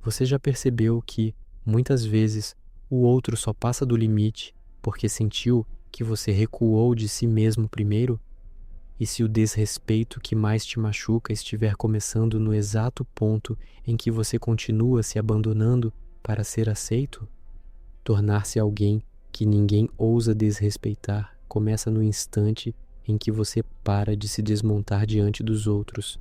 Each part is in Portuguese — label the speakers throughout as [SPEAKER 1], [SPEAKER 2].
[SPEAKER 1] Você já percebeu que, muitas vezes, o outro só passa do limite porque sentiu que você recuou de si mesmo primeiro? E se o desrespeito que mais te machuca estiver começando no exato ponto em que você continua se abandonando para ser aceito? Tornar-se alguém que ninguém ousa desrespeitar começa no instante em que você para de se desmontar diante dos outros.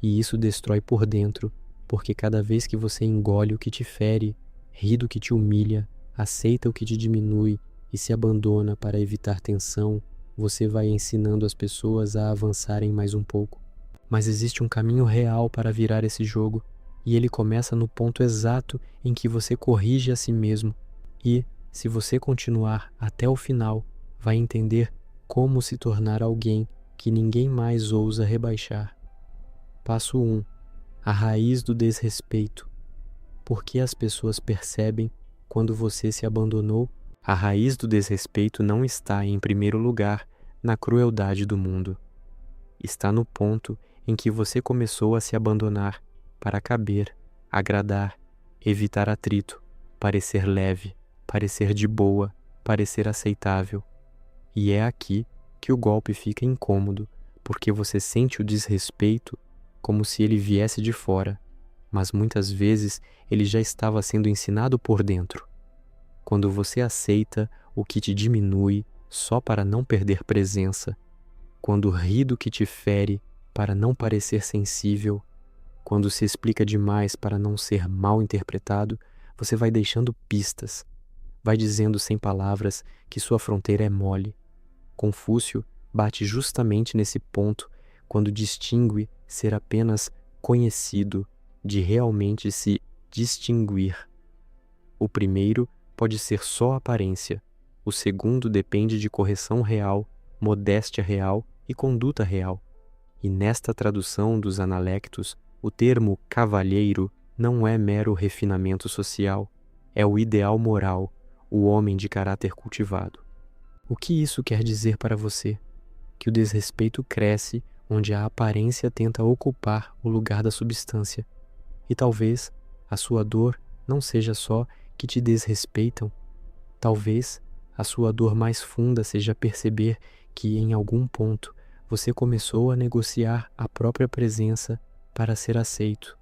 [SPEAKER 1] E isso destrói por dentro, porque cada vez que você engole o que te fere, ri do que te humilha, aceita o que te diminui e se abandona para evitar tensão, você vai ensinando as pessoas a avançarem mais um pouco. Mas existe um caminho real para virar esse jogo, e ele começa no ponto exato em que você corrige a si mesmo. E, se você continuar até o final, vai entender como se tornar alguém que ninguém mais ousa rebaixar. Passo 1. A raiz do desrespeito. Por que as pessoas percebem quando você se abandonou? A raiz do desrespeito não está, em primeiro lugar, na crueldade do mundo. Está no ponto em que você começou a se abandonar para caber, agradar, evitar atrito, parecer leve, parecer de boa, parecer aceitável. E é aqui que o golpe fica incômodo, porque você sente o desrespeito como se ele viesse de fora, mas muitas vezes ele já estava sendo ensinado por dentro. Quando você aceita o que te diminui só para não perder presença, quando ri do que te fere para não parecer sensível, quando se explica demais para não ser mal interpretado, você vai deixando pistas, vai dizendo sem palavras que sua fronteira é mole. Confúcio bate justamente nesse ponto quando distingue ser apenas conhecido de realmente se distinguir. O primeiro pode ser só aparência, o segundo depende de correção real, modéstia real e conduta real. E nesta tradução dos analectos, o termo cavalheiro não é mero refinamento social, é o ideal moral, o homem de caráter cultivado. O que isso quer dizer para você? Que o desrespeito cresce onde a aparência tenta ocupar o lugar da substância. E talvez a sua dor não seja só que te desrespeitam. Talvez a sua dor mais funda seja perceber que, em algum ponto, você começou a negociar a própria presença para ser aceito.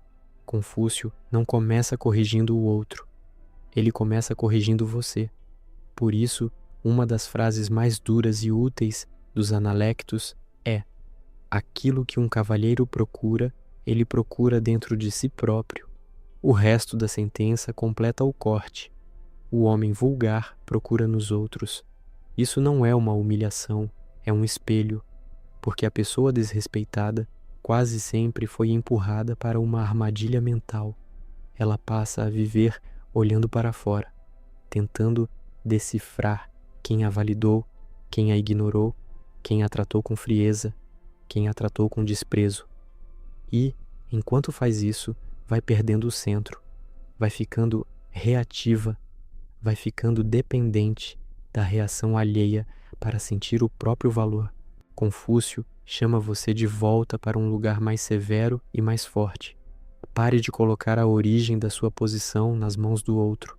[SPEAKER 1] Confúcio não começa corrigindo o outro, ele começa corrigindo você. Por isso, uma das frases mais duras e úteis dos analectos é: aquilo que um cavalheiro procura, ele procura dentro de si próprio. O resto da sentença completa o corte. O homem vulgar procura nos outros. Isso não é uma humilhação, é um espelho, porque a pessoa desrespeitada quase sempre foi empurrada para uma armadilha mental. Ela passa a viver olhando para fora, tentando decifrar quem a validou, quem a ignorou, quem a tratou com frieza, quem a tratou com desprezo. E, enquanto faz isso, vai perdendo o centro, vai ficando reativa, vai ficando dependente da reação alheia para sentir o próprio valor. Confúcio chama você de volta para um lugar mais severo e mais forte. Pare de colocar a origem da sua posição nas mãos do outro.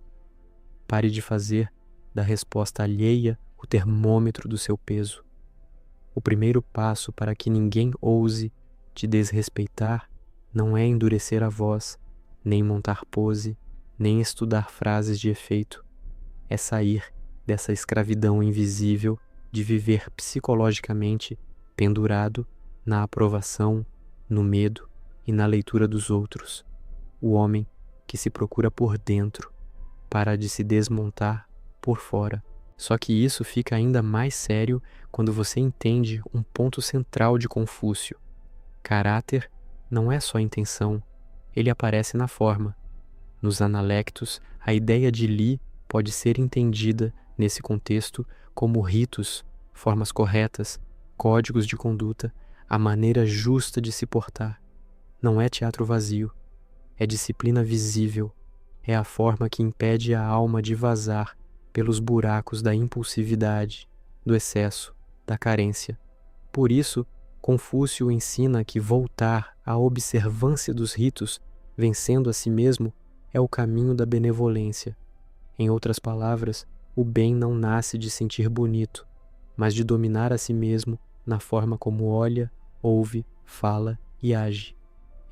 [SPEAKER 1] Pare de fazer da resposta alheia o termômetro do seu peso. O primeiro passo para que ninguém ouse te desrespeitar não é endurecer a voz, nem montar pose, nem estudar frases de efeito. É sair dessa escravidão invisível de viver psicologicamente pendurado na aprovação, no medo e na leitura dos outros. O homem que se procura por dentro para de se desmontar por fora. Só que isso fica ainda mais sério quando você entende um ponto central de Confúcio. Caráter não é só intenção, ele aparece na forma. Nos analectos, a ideia de Li pode ser entendida nesse contexto como ritos, formas corretas, códigos de conduta, a maneira justa de se portar. Não é teatro vazio, é disciplina visível, é a forma que impede a alma de vazar pelos buracos da impulsividade, do excesso, da carência. Por isso, Confúcio ensina que voltar à observância dos ritos, vencendo a si mesmo, é o caminho da benevolência. Em outras palavras, o bem não nasce de sentir bonito, mas de dominar a si mesmo na forma como olha, ouve, fala e age.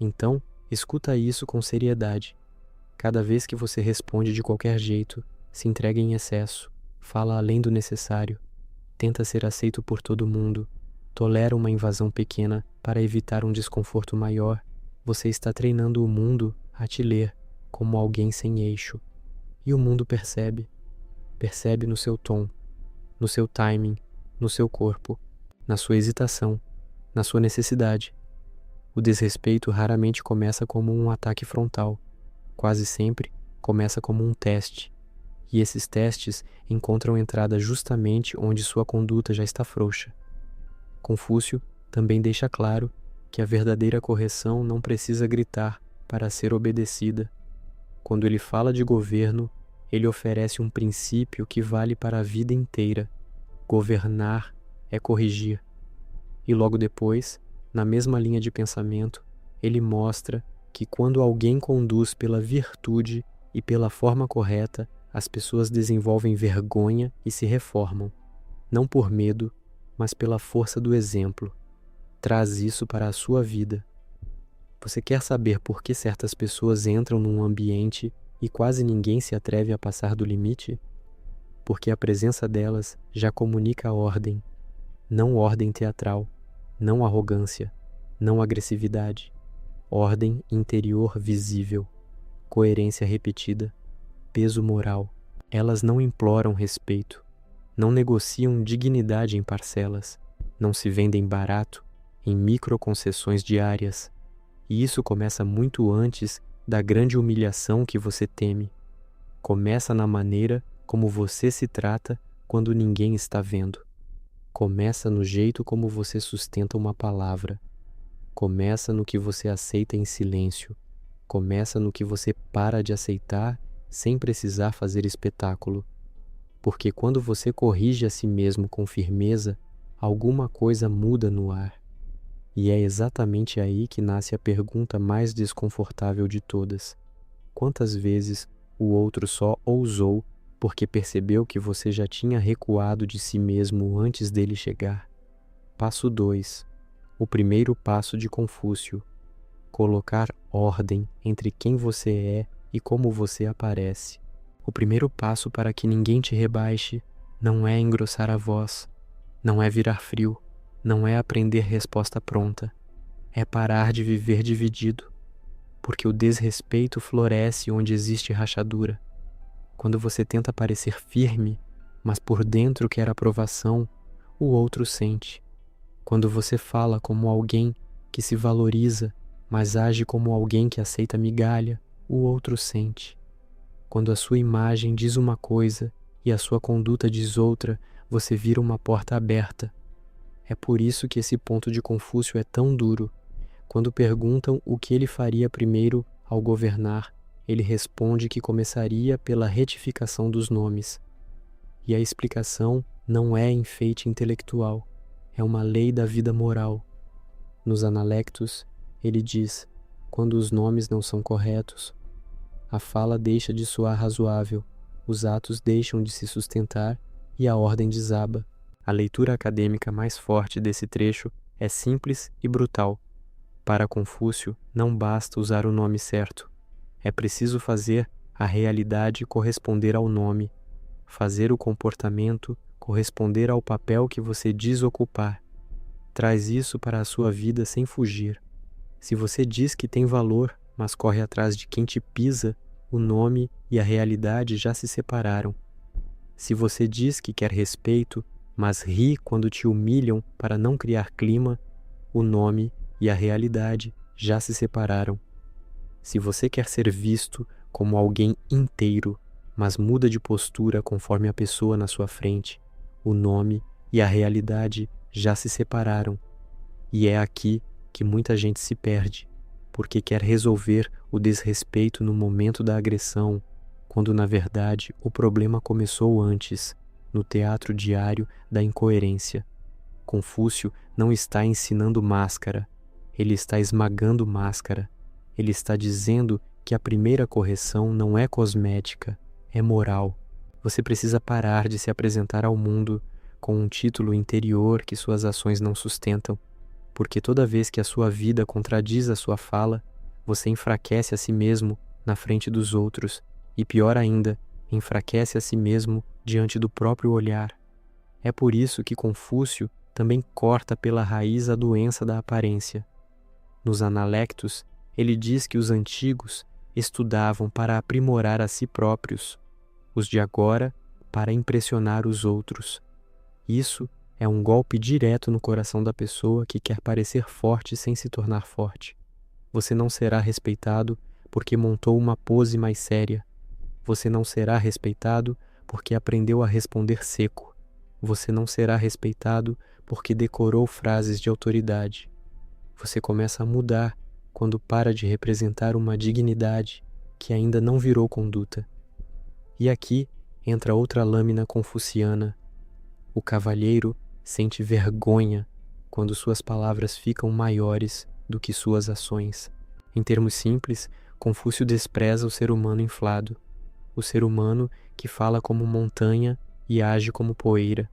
[SPEAKER 1] Então, escuta isso com seriedade. Cada vez que você responde de qualquer jeito, se entrega em excesso, fala além do necessário, tenta ser aceito por todo mundo, tolera uma invasão pequena para evitar um desconforto maior, você está treinando o mundo a te ler como alguém sem eixo. E o mundo percebe. Percebe no seu tom, no seu timing, no seu corpo, na sua hesitação, na sua necessidade. O desrespeito raramente começa como um ataque frontal. Quase sempre começa como um teste. E esses testes encontram entrada justamente onde sua conduta já está frouxa. Confúcio também deixa claro que a verdadeira correção não precisa gritar para ser obedecida. Quando ele fala de governo, ele oferece um princípio que vale para a vida inteira. Governar é corrigir. E logo depois, na mesma linha de pensamento, ele mostra que quando alguém conduz pela virtude e pela forma correta, as pessoas desenvolvem vergonha e se reformam, não por medo, mas pela força do exemplo. Traz isso para a sua vida. Você quer saber por que certas pessoas entram num ambiente e quase ninguém se atreve a passar do limite? Porque a presença delas já comunica ordem, não ordem teatral, não arrogância, não agressividade, ordem interior visível, coerência repetida, peso moral. Elas não imploram respeito, não negociam dignidade em parcelas, não se vendem barato em microconcessões diárias. E isso começa muito antes da grande humilhação que você teme. Começa na maneira como você se trata quando ninguém está vendo. Começa no jeito como você sustenta uma palavra. Começa no que você aceita em silêncio. Começa no que você para de aceitar sem precisar fazer espetáculo. Porque quando você corrige a si mesmo com firmeza, alguma coisa muda no ar. E é exatamente aí que nasce a pergunta mais desconfortável de todas. Quantas vezes o outro só ousou porque percebeu que você já tinha recuado de si mesmo antes dele chegar? Passo 2. O primeiro passo de Confúcio. Colocar ordem entre quem você é e como você aparece. O primeiro passo para que ninguém te rebaixe não é engrossar a voz, não é virar frio, não é aprender resposta pronta, é parar de viver dividido, porque o desrespeito floresce onde existe rachadura. Quando você tenta parecer firme, mas por dentro quer aprovação, o outro sente. Quando você fala como alguém que se valoriza, mas age como alguém que aceita migalha, o outro sente. Quando a sua imagem diz uma coisa e a sua conduta diz outra, você vira uma porta aberta. É por isso que esse ponto de Confúcio é tão duro. Quando perguntam o que ele faria primeiro ao governar, ele responde que começaria pela retificação dos nomes. E a explicação não é enfeite intelectual, é uma lei da vida moral. Nos Analectos, ele diz: quando os nomes não são corretos, a fala deixa de soar razoável, os atos deixam de se sustentar e a ordem desaba. A leitura acadêmica mais forte desse trecho é simples e brutal. Para Confúcio, não basta usar o nome certo. É preciso fazer a realidade corresponder ao nome, fazer o comportamento corresponder ao papel que você diz ocupar. Traz isso para a sua vida sem fugir. Se você diz que tem valor, mas corre atrás de quem te pisa, o nome e a realidade já se separaram. Se você diz que quer respeito, mas ri quando te humilham para não criar clima, o nome e a realidade já se separaram. Se você quer ser visto como alguém inteiro, mas muda de postura conforme a pessoa na sua frente, o nome e a realidade já se separaram. E é aqui que muita gente se perde, porque quer resolver o desrespeito no momento da agressão, quando na verdade o problema começou antes, no teatro diário da incoerência. Confúcio não está ensinando máscara, ele está esmagando máscara. Ele está dizendo que a primeira correção não é cosmética, é moral. Você precisa parar de se apresentar ao mundo com um título interior que suas ações não sustentam, porque toda vez que a sua vida contradiz a sua fala, você enfraquece a si mesmo na frente dos outros e, pior ainda, enfraquece a si mesmo diante do próprio olhar. É por isso que Confúcio também corta pela raiz a doença da aparência. Nos Analectos, ele diz que os antigos estudavam para aprimorar a si próprios, os de agora para impressionar os outros. Isso é um golpe direto no coração da pessoa que quer parecer forte sem se tornar forte. Você não será respeitado porque montou uma pose mais séria. Você não será respeitado porque aprendeu a responder seco. Você não será respeitado porque decorou frases de autoridade. Você começa a mudar quando para de representar uma dignidade que ainda não virou conduta. E aqui entra outra lâmina confuciana. O cavalheiro sente vergonha quando suas palavras ficam maiores do que suas ações. Em termos simples, Confúcio despreza o ser humano inflado, o ser humano que fala como montanha e age como poeira.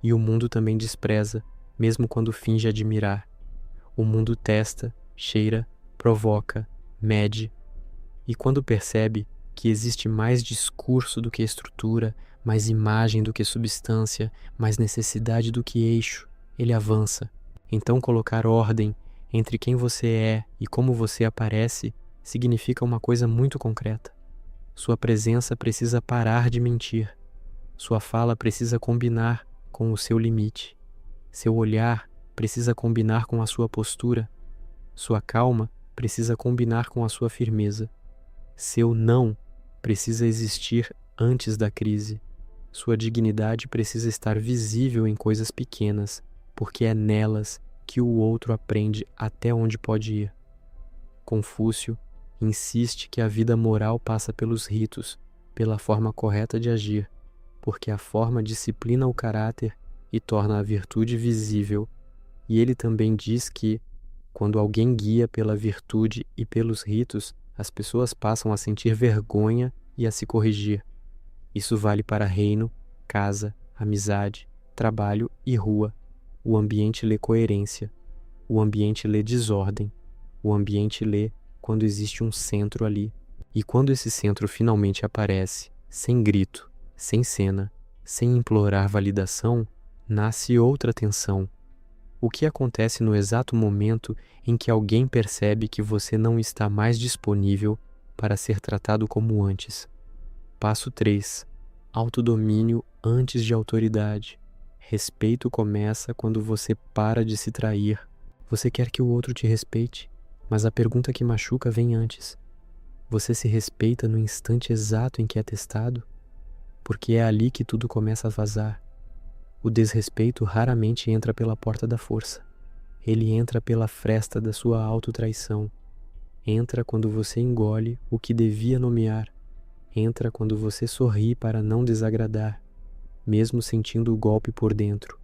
[SPEAKER 1] E o mundo também despreza, mesmo quando finge admirar. O mundo testa, cheira, provoca, mede. E quando percebe que existe mais discurso do que estrutura, mais imagem do que substância, mais necessidade do que eixo, ele avança. Então colocar ordem entre quem você é e como você aparece significa uma coisa muito concreta. Sua presença precisa parar de mentir. Sua fala precisa combinar com o seu limite. Seu olhar precisa combinar com a sua postura. Sua calma precisa combinar com a sua firmeza. Seu não precisa existir antes da crise. Sua dignidade precisa estar visível em coisas pequenas, porque é nelas que o outro aprende até onde pode ir. Confúcio insiste que a vida moral passa pelos ritos, pela forma correta de agir, porque a forma disciplina o caráter e torna a virtude visível. E ele também diz que, quando alguém guia pela virtude e pelos ritos, as pessoas passam a sentir vergonha e a se corrigir. Isso vale para reino, casa, amizade, trabalho e rua. O ambiente lê coerência. O ambiente lê desordem. O ambiente lê quando existe um centro ali. E quando esse centro finalmente aparece, sem grito, sem cena, sem implorar validação, nasce outra tensão. O que acontece no exato momento em que alguém percebe que você não está mais disponível para ser tratado como antes? Passo 3. Autodomínio antes de autoridade. Respeito começa quando você para de se trair. Você quer que o outro te respeite, mas a pergunta que machuca vem antes. Você se respeita no instante exato em que é testado? Porque é ali que tudo começa a vazar. O desrespeito raramente entra pela porta da força. Ele entra pela fresta da sua autotraição. Entra quando você engole o que devia nomear. Entra quando você sorri para não desagradar, mesmo sentindo o golpe por dentro.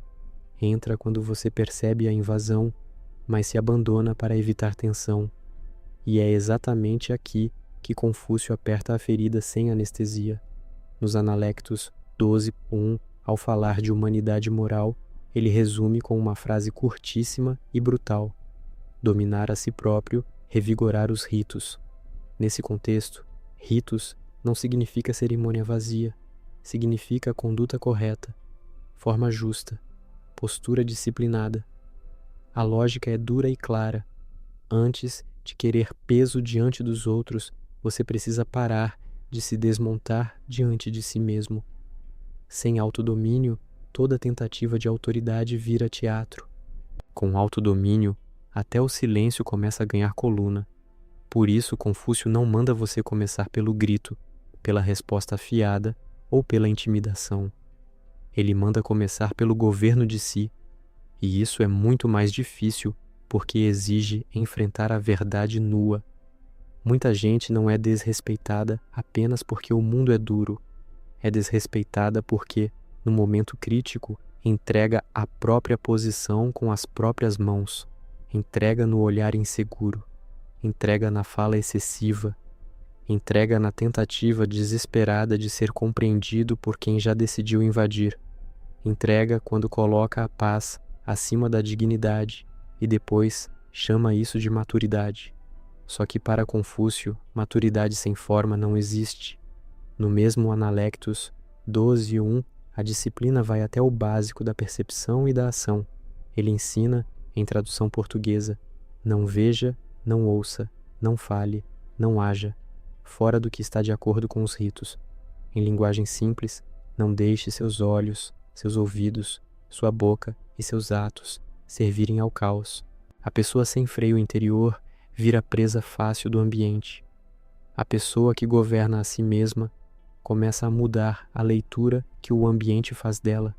[SPEAKER 1] Entra quando você percebe a invasão, mas se abandona para evitar tensão. E é exatamente aqui que Confúcio aperta a ferida sem anestesia. Nos Analectos 12:1, ao falar de humanidade moral, ele resume com uma frase curtíssima e brutal: dominar a si próprio, revigorar os ritos. Nesse contexto, ritos não significa cerimônia vazia, significa conduta correta, forma justa, postura disciplinada. A lógica é dura e clara. Antes de querer peso diante dos outros, você precisa parar de se desmontar diante de si mesmo. Sem autodomínio, toda tentativa de autoridade vira teatro. Com autodomínio, até o silêncio começa a ganhar coluna. Por isso, Confúcio não manda você começar pelo grito, pela resposta afiada ou pela intimidação. Ele manda começar pelo governo de si, e isso é muito mais difícil porque exige enfrentar a verdade nua. Muita gente não é desrespeitada apenas porque o mundo é duro. É desrespeitada porque, no momento crítico, entrega a própria posição com as próprias mãos, entrega no olhar inseguro, entrega na fala excessiva, entrega na tentativa desesperada de ser compreendido por quem já decidiu invadir, entrega quando coloca a paz acima da dignidade e depois chama isso de maturidade. Só que para Confúcio, maturidade sem forma não existe. No mesmo Analectus 12:1, a disciplina vai até o básico da percepção e da ação. Ele ensina, em tradução portuguesa, não veja, não ouça, não fale, não haja, fora do que está de acordo com os ritos. Em linguagem simples, não deixe seus olhos, seus ouvidos, sua boca e seus atos servirem ao caos. A pessoa sem freio interior vira presa fácil do ambiente. A pessoa que governa a si mesma começa a mudar a leitura que o ambiente faz dela.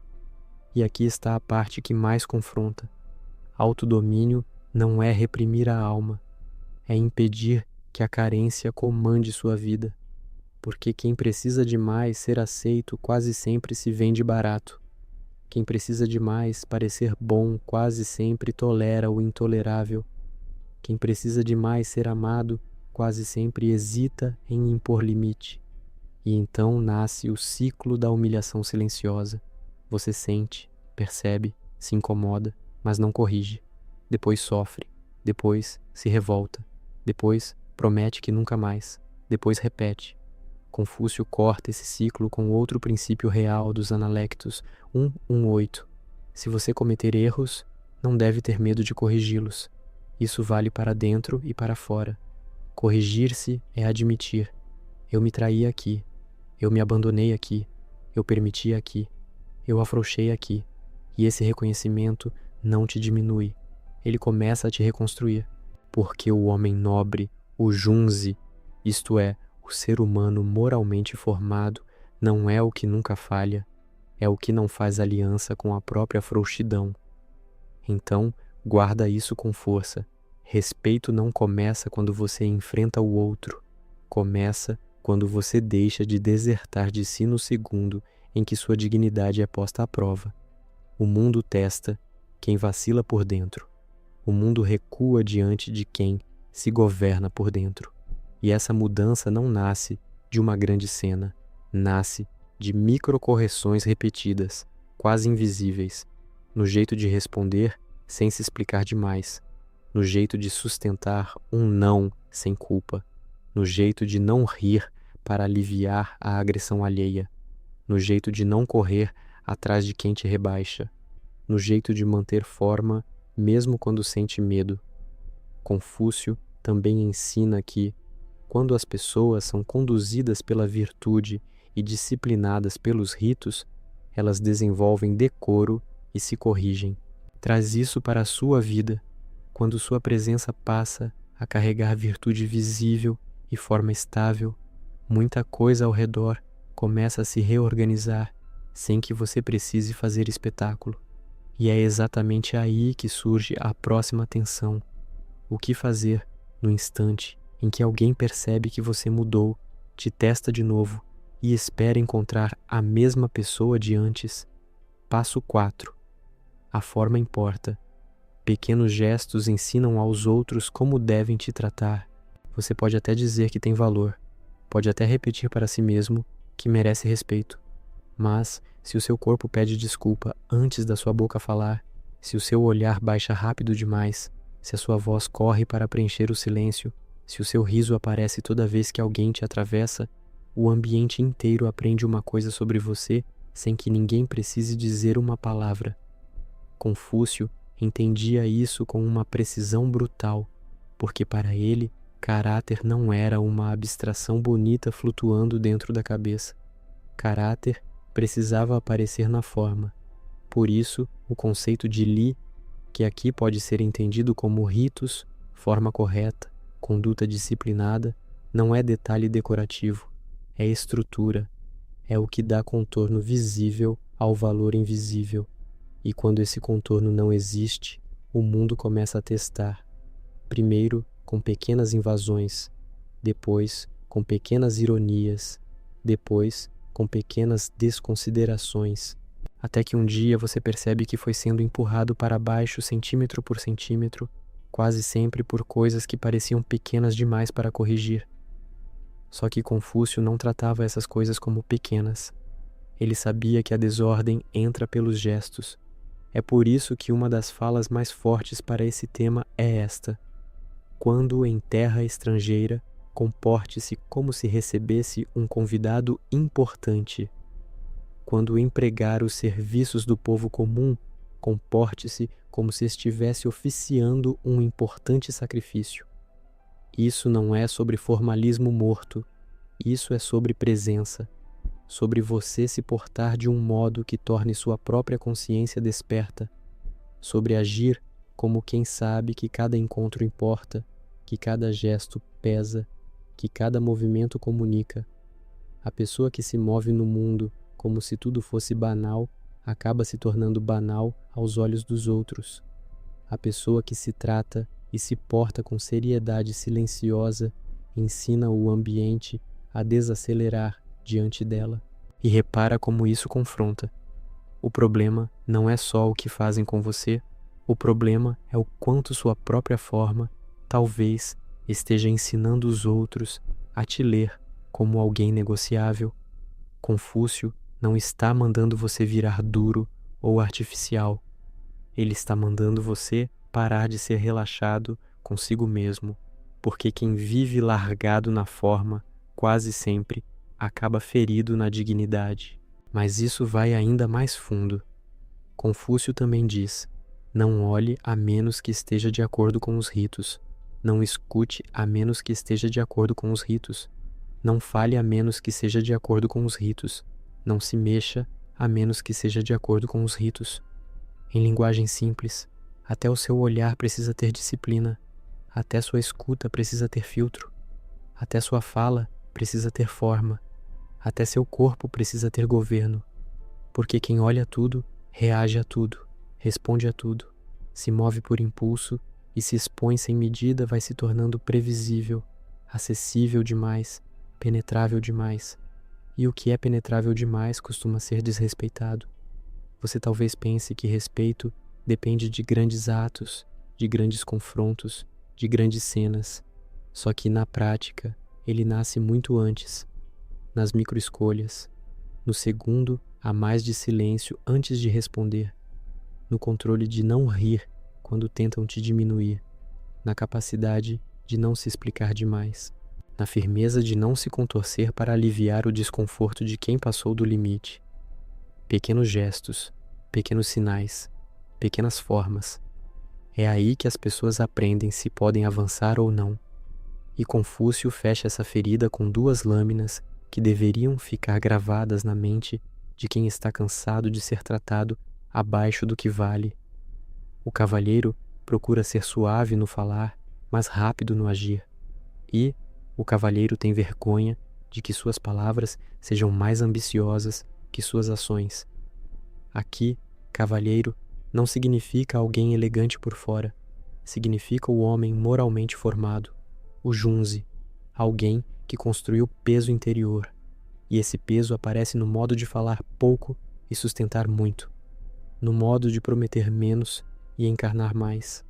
[SPEAKER 1] E aqui está a parte que mais confronta. Autodomínio não é reprimir a alma, é impedir que a carência comande sua vida, porque quem precisa demais ser aceito quase sempre se vende barato. Quem precisa demais parecer bom quase sempre tolera o intolerável. Quem precisa demais ser amado quase sempre hesita em impor limite. E então nasce o ciclo da humilhação silenciosa. Você sente, percebe, se incomoda, mas não corrige. Depois sofre, depois se revolta, depois promete que nunca mais, depois repete. Confúcio corta esse ciclo com outro princípio real dos Analectus 1:1:8. Se você cometer erros, não deve ter medo de corrigi-los. Isso vale para dentro e para fora. Corrigir-se é admitir. Eu me traí aqui. Eu me abandonei aqui. Eu permiti aqui. Eu afrouxei aqui. E esse reconhecimento não te diminui. Ele começa a te reconstruir. Porque o homem nobre, o junzi, isto é, o ser humano moralmente formado, não é o que nunca falha, é o que não faz aliança com a própria frouxidão. Então, guarda isso com força. Respeito não começa quando você enfrenta o outro. Começa quando você deixa de desertar de si no segundo em que sua dignidade é posta à prova. O mundo testa quem vacila por dentro. O mundo recua diante de quem se governa por dentro. E essa mudança não nasce de uma grande cena, nasce de microcorreções repetidas, quase invisíveis, no jeito de responder sem se explicar demais, no jeito de sustentar um não sem culpa, no jeito de não rir para aliviar a agressão alheia, no jeito de não correr atrás de quem te rebaixa, no jeito de manter forma mesmo quando sente medo. Confúcio também ensina que, quando as pessoas são conduzidas pela virtude e disciplinadas pelos ritos, elas desenvolvem decoro e se corrigem. Traz isso para a sua vida, quando sua presença passa a carregar virtude visível e forma estável, muita coisa ao redor começa a se reorganizar sem que você precise fazer espetáculo. E é exatamente aí que surge a próxima tensão. O que fazer no instante em que alguém percebe que você mudou, te testa de novo e espera encontrar a mesma pessoa de antes? Passo 4. A forma importa. Pequenos gestos ensinam aos outros como devem te tratar. Você pode até dizer que tem valor, pode até repetir para si mesmo que merece respeito. Mas, se o seu corpo pede desculpa antes da sua boca falar, se o seu olhar baixa rápido demais, se a sua voz corre para preencher o silêncio, se o seu riso aparece toda vez que alguém te atravessa, o ambiente inteiro aprende uma coisa sobre você sem que ninguém precise dizer uma palavra. Confúcio entendia isso com uma precisão brutal, porque para ele, caráter não era uma abstração bonita flutuando dentro da cabeça. Caráter precisava aparecer na forma. Por isso, o conceito de Li, que aqui pode ser entendido como ritos, forma correta, conduta disciplinada, não é detalhe decorativo, é estrutura, é o que dá contorno visível ao valor invisível. E quando esse contorno não existe, o mundo começa a testar. Primeiro, com pequenas invasões, depois, com pequenas ironias, depois, com pequenas desconsiderações, até que um dia você percebe que foi sendo empurrado para baixo centímetro por centímetro, quase sempre por coisas que pareciam pequenas demais para corrigir. Só que Confúcio não tratava essas coisas como pequenas. Ele sabia que a desordem entra pelos gestos. É por isso que uma das falas mais fortes para esse tema é esta: quando em terra estrangeira, comporte-se como se recebesse um convidado importante. Quando empregar os serviços do povo comum, comporte-se como se estivesse oficiando um importante sacrifício. Isso não é sobre formalismo morto, isso é sobre presença, sobre você se portar de um modo que torne sua própria consciência desperta, sobre agir como quem sabe que cada encontro importa, que cada gesto pesa, que cada movimento comunica. A pessoa que se move no mundo como se tudo fosse banal, acaba se tornando banal aos olhos dos outros. A pessoa que se trata e se porta com seriedade silenciosa ensina o ambiente a desacelerar diante dela. E repara como isso confronta. O problema não é só o que fazem com você, o problema é o quanto sua própria forma, talvez, esteja ensinando os outros a te ler como alguém negociável. Confúcio não está mandando você virar duro ou artificial. Ele está mandando você parar de ser relaxado consigo mesmo, porque quem vive largado na forma, quase sempre, acaba ferido na dignidade. Mas isso vai ainda mais fundo. Confúcio também diz: não olhe a menos que esteja de acordo com os ritos. Não escute a menos que esteja de acordo com os ritos. Não fale a menos que seja de acordo com os ritos. Não se mexa a menos que seja de acordo com os ritos. Em linguagem simples, até o seu olhar precisa ter disciplina, até sua escuta precisa ter filtro, até sua fala precisa ter forma, até seu corpo precisa ter governo, porque quem olha tudo, reage a tudo, responde a tudo, se move por impulso e se expõe sem medida vai se tornando previsível, acessível demais, penetrável demais. E o que é penetrável demais costuma ser desrespeitado. Você talvez pense que respeito depende de grandes atos, de grandes confrontos, de grandes cenas. Só que na prática, ele nasce muito antes, nas microescolhas, no segundo a mais de silêncio antes de responder, no controle de não rir quando tentam te diminuir, na capacidade de não se explicar demais, na firmeza de não se contorcer para aliviar o desconforto de quem passou do limite. Pequenos gestos, pequenos sinais, pequenas formas. É aí que as pessoas aprendem se podem avançar ou não. E Confúcio fecha essa ferida com duas lâminas que deveriam ficar gravadas na mente de quem está cansado de ser tratado abaixo do que vale. O cavalheiro procura ser suave no falar, mas rápido no agir. E o cavalheiro tem vergonha de que suas palavras sejam mais ambiciosas que suas ações. Aqui, cavalheiro não significa alguém elegante por fora. Significa o homem moralmente formado, o junzi, alguém que construiu peso interior. E esse peso aparece no modo de falar pouco e sustentar muito, no modo de prometer menos e encarnar mais,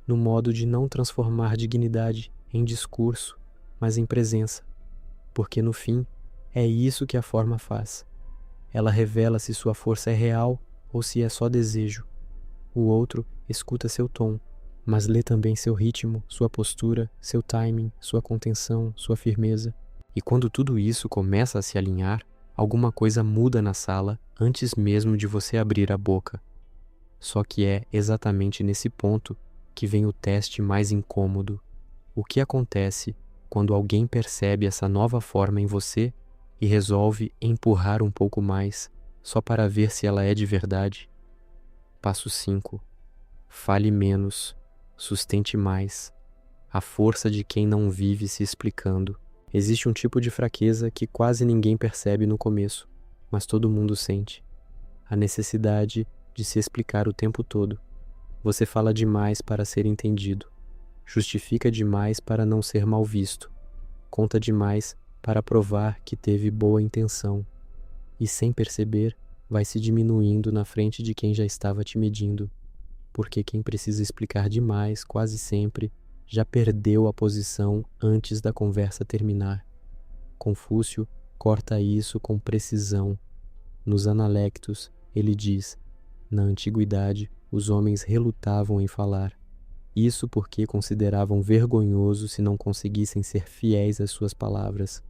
[SPEAKER 1] no modo de não transformar dignidade em discurso, mas em presença, porque no fim é isso que a forma faz. Ela revela se sua força é real ou se é só desejo. O outro escuta seu tom, mas lê também seu ritmo, sua postura, seu timing, sua contenção, sua firmeza. E quando tudo isso começa a se alinhar, alguma coisa muda na sala antes mesmo de você abrir a boca. Só que é exatamente nesse ponto que vem o teste mais incômodo. O que acontece quando alguém percebe essa nova forma em você e resolve empurrar um pouco mais, só para ver se ela é de verdade? Passo 5. Fale menos, sustente mais. A força de quem não vive se explicando. Existe um tipo de fraqueza que quase ninguém percebe no começo, mas todo mundo sente. A necessidade de se explicar o tempo todo. Você fala demais para ser entendido. Justifica demais para não ser mal visto. Conta demais para provar que teve boa intenção. E sem perceber, vai se diminuindo na frente de quem já estava te medindo. Porque quem precisa explicar demais, quase sempre, já perdeu a posição antes da conversa terminar. Confúcio corta isso com precisão. Nos Analectos, ele diz: na antiguidade, os homens relutavam em falar. Isso porque consideravam vergonhoso se não conseguissem ser fiéis às suas palavras.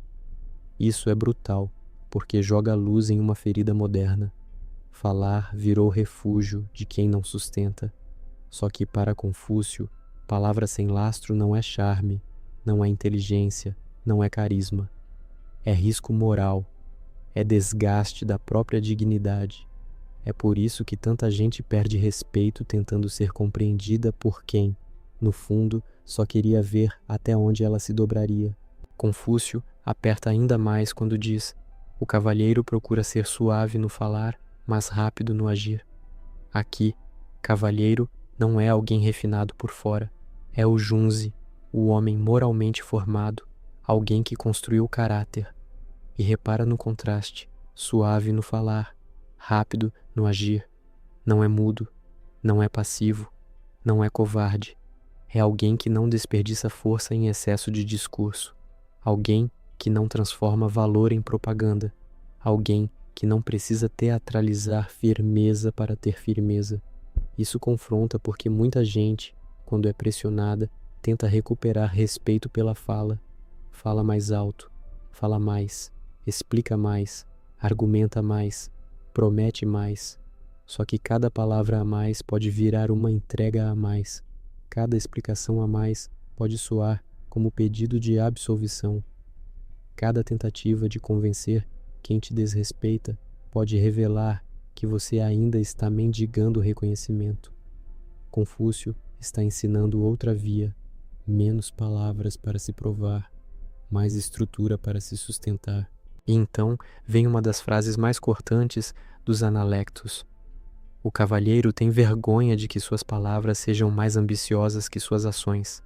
[SPEAKER 1] Isso é brutal, porque joga luz em uma ferida moderna. Falar virou refúgio de quem não sustenta. Só que para Confúcio, palavra sem lastro não é charme, não é inteligência, não é carisma. É risco moral, é desgaste da própria dignidade. É por isso que tanta gente perde respeito tentando ser compreendida por quem, no fundo, só queria ver até onde ela se dobraria. Confúcio aperta ainda mais quando diz: o cavalheiro procura ser suave no falar, mas rápido no agir. Aqui, cavalheiro não é alguém refinado por fora, é o Junzi, o homem moralmente formado, alguém que construiu caráter. E repara no contraste: suave no falar, rápido no agir. Não é mudo, não é passivo, não é covarde. É alguém que não desperdiça força em excesso de discurso. Alguém que não transforma valor em propaganda. Alguém que não precisa teatralizar firmeza para ter firmeza. Isso confronta porque muita gente, quando é pressionada, tenta recuperar respeito pela fala. Fala mais alto, fala mais, explica mais, argumenta mais, promete mais. Só que cada palavra a mais pode virar uma entrega a mais. Cada explicação a mais pode soar como pedido de absolvição. Cada tentativa de convencer quem te desrespeita pode revelar que você ainda está mendigando reconhecimento. Confúcio está ensinando outra via, menos palavras para se provar, mais estrutura para se sustentar. E então vem uma das frases mais cortantes dos Analectos. O cavalheiro tem vergonha de que suas palavras sejam mais ambiciosas que suas ações.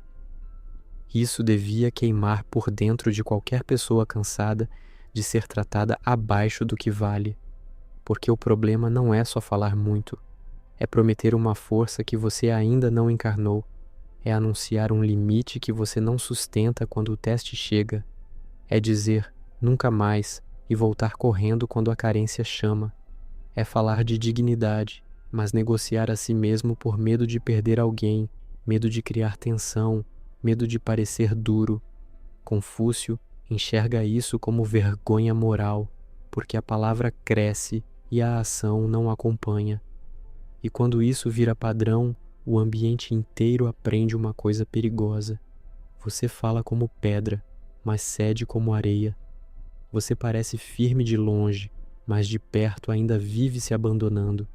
[SPEAKER 1] Isso devia queimar por dentro de qualquer pessoa cansada de ser tratada abaixo do que vale, porque o problema não é só falar muito, é prometer uma força que você ainda não encarnou, é anunciar um limite que você não sustenta quando o teste chega, é dizer nunca mais e voltar correndo quando a carência chama, é falar de dignidade, mas negociar a si mesmo por medo de perder alguém, medo de criar tensão, medo de parecer duro. Confúcio enxerga isso como vergonha moral, porque a palavra cresce e a ação não acompanha. E quando isso vira padrão, o ambiente inteiro aprende uma coisa perigosa. Você fala como pedra, mas cede como areia. Você parece firme de longe, mas de perto ainda vive se abandonando.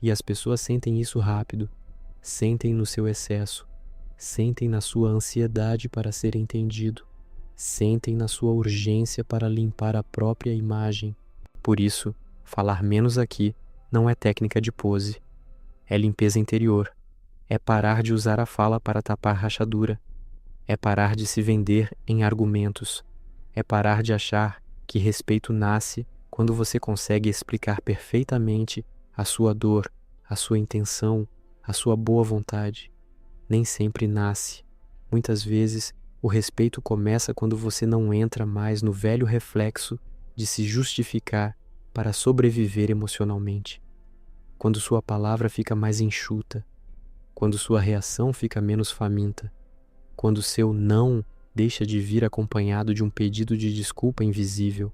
[SPEAKER 1] E as pessoas sentem isso rápido, sentem no seu excesso, sentem na sua ansiedade para ser entendido, sentem na sua urgência para limpar a própria imagem. Por isso, falar menos aqui não é técnica de pose, é limpeza interior, é parar de usar a fala para tapar rachadura, é parar de se vender em argumentos, é parar de achar que respeito nasce quando você consegue explicar perfeitamente a sua dor, a sua intenção, a sua boa vontade. Nem sempre nasce. Muitas vezes, o respeito começa quando você não entra mais no velho reflexo de se justificar para sobreviver emocionalmente. Quando sua palavra fica mais enxuta, quando sua reação fica menos faminta, quando seu não deixa de vir acompanhado de um pedido de desculpa invisível,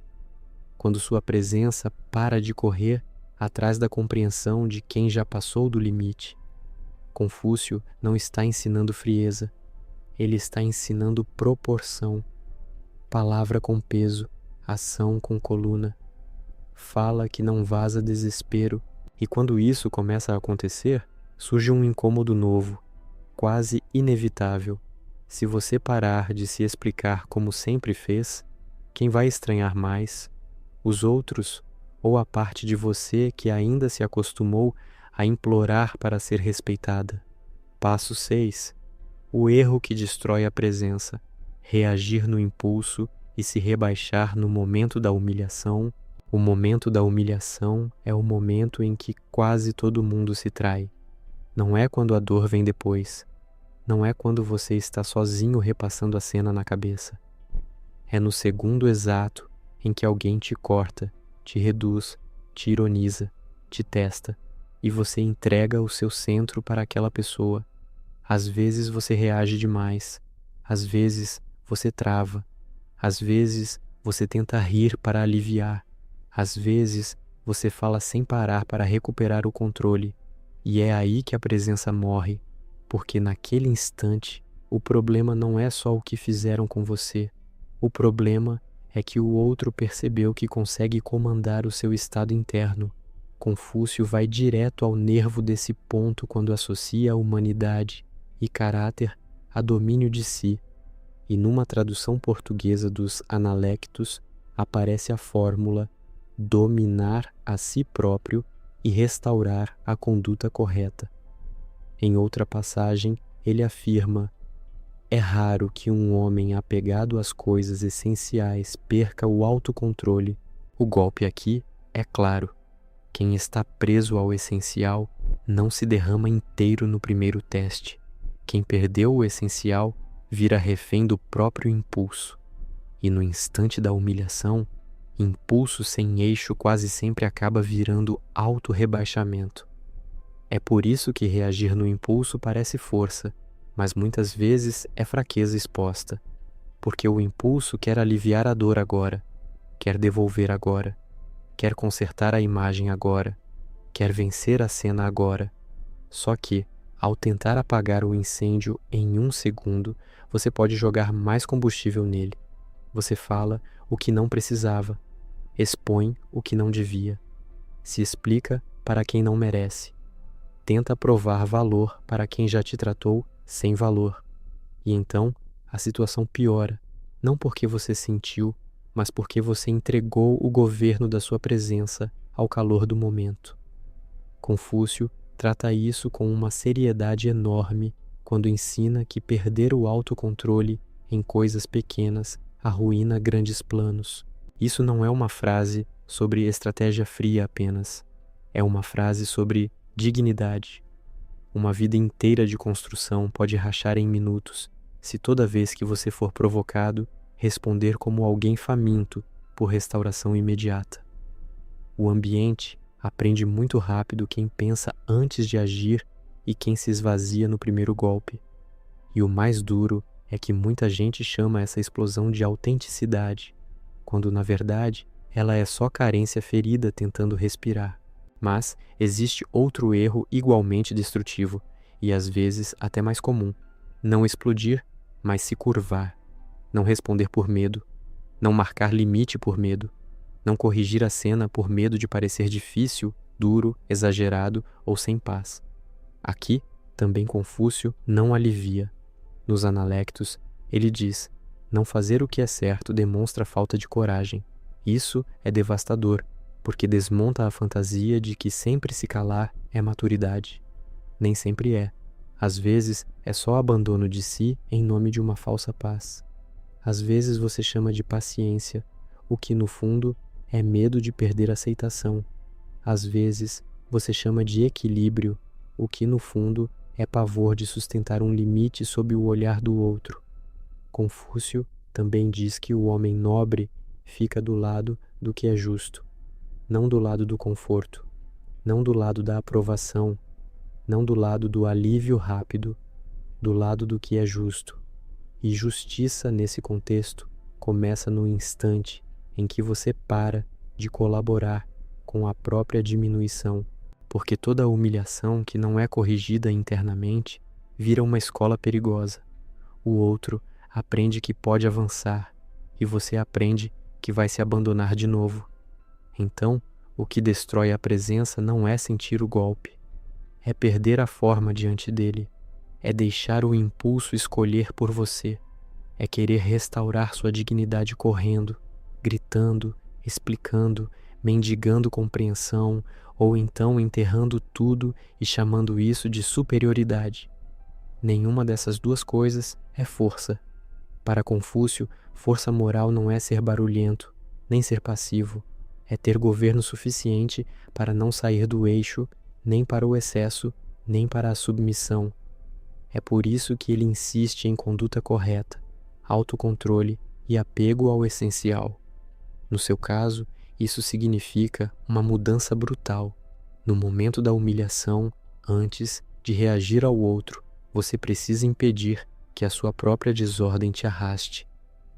[SPEAKER 1] quando sua presença para de correr atrás da compreensão de quem já passou do limite. Confúcio não está ensinando frieza, ele está ensinando proporção, palavra com peso, ação com coluna, fala que não vaza desespero, e quando isso começa a acontecer, surge um incômodo novo, quase inevitável. Se você parar de se explicar como sempre fez, quem vai estranhar mais? Os outros ou a parte de você que ainda se acostumou a implorar para ser respeitada? Passo 6. O erro que destrói a presença. Reagir no impulso e se rebaixar no momento da humilhação. O momento da humilhação é o momento em que quase todo mundo se trai. Não é quando a dor vem depois. Não é quando você está sozinho repassando a cena na cabeça. É no segundo exato em que alguém te corta, te reduz, te ironiza, te testa, e você entrega o seu centro para aquela pessoa. Às vezes você reage demais, às vezes você trava, às vezes você tenta rir para aliviar, às vezes você fala sem parar para recuperar o controle, e é aí que a presença morre, porque naquele instante o problema não é só o que fizeram com você, o problema é que o outro percebeu que consegue comandar o seu estado interno. Confúcio vai direto ao nervo desse ponto quando associa a humanidade e caráter a domínio de si, e numa tradução portuguesa dos Analectos aparece a fórmula dominar a si próprio e restaurar a conduta correta. Em outra passagem, ele afirma: é raro que um homem apegado às coisas essenciais perca o autocontrole. O golpe aqui é claro. Quem está preso ao essencial não se derrama inteiro no primeiro teste. Quem perdeu o essencial vira refém do próprio impulso. E no instante da humilhação, impulso sem eixo quase sempre acaba virando auto-rebaixamento. É por isso que reagir no impulso parece força, mas muitas vezes é fraqueza exposta, porque o impulso quer aliviar a dor agora, quer devolver agora, quer consertar a imagem agora, quer vencer a cena agora. Só que, ao tentar apagar o incêndio em 1 segundo, você pode jogar mais combustível nele. Você fala o que não precisava, expõe o que não devia, se explica para quem não merece, tenta provar valor para quem já te tratou sem valor. E então a situação piora, não porque você sentiu, mas porque você entregou o governo da sua presença ao calor do momento. Confúcio trata isso com uma seriedade enorme quando ensina que perder o autocontrole em coisas pequenas arruína grandes planos. Isso não é uma frase sobre estratégia fria apenas. É uma frase sobre dignidade. Uma vida inteira de construção pode rachar em minutos, se toda vez que você for provocado, responder como alguém faminto por restauração imediata. O ambiente aprende muito rápido quem pensa antes de agir e quem se esvazia no primeiro golpe. E o mais duro é que muita gente chama essa explosão de autenticidade, quando na verdade ela é só carência ferida tentando respirar. Mas existe outro erro igualmente destrutivo, e às vezes até mais comum: não explodir, mas se curvar, não responder por medo, não marcar limite por medo, não corrigir a cena por medo de parecer difícil, duro, exagerado ou sem paz. Aqui, também Confúcio não alivia. Nos Analectos, ele diz: não fazer o que é certo demonstra falta de coragem. Isso é devastador, porque desmonta a fantasia de que sempre se calar é maturidade. Nem sempre é. Às vezes é só abandono de si em nome de uma falsa paz. Às vezes você chama de paciência, o que no fundo é medo de perder aceitação. Às vezes você chama de equilíbrio, o que no fundo é pavor de sustentar um limite sob o olhar do outro. Confúcio também diz que o homem nobre fica do lado do que é justo, não do lado do conforto, não do lado da aprovação, não do lado do alívio rápido, do lado do que é justo. E justiça nesse contexto começa no instante em que você para de colaborar com a própria diminuição, porque toda humilhação que não é corrigida internamente vira uma escola perigosa. O outro aprende que pode avançar e você aprende que vai se abandonar de novo. Então, o que destrói a presença não é sentir o golpe, é perder a forma diante dele, é deixar o impulso escolher por você, é querer restaurar sua dignidade correndo, gritando, explicando, mendigando compreensão, ou então enterrando tudo e chamando isso de superioridade. Nenhuma dessas duas coisas é força. Para Confúcio, força moral não é ser barulhento, nem ser passivo, é ter governo suficiente para não sair do eixo, nem para o excesso, nem para a submissão. É por isso que ele insiste em conduta correta, autocontrole e apego ao essencial. No seu caso, isso significa uma mudança brutal. No momento da humilhação, antes de reagir ao outro, você precisa impedir que a sua própria desordem te arraste,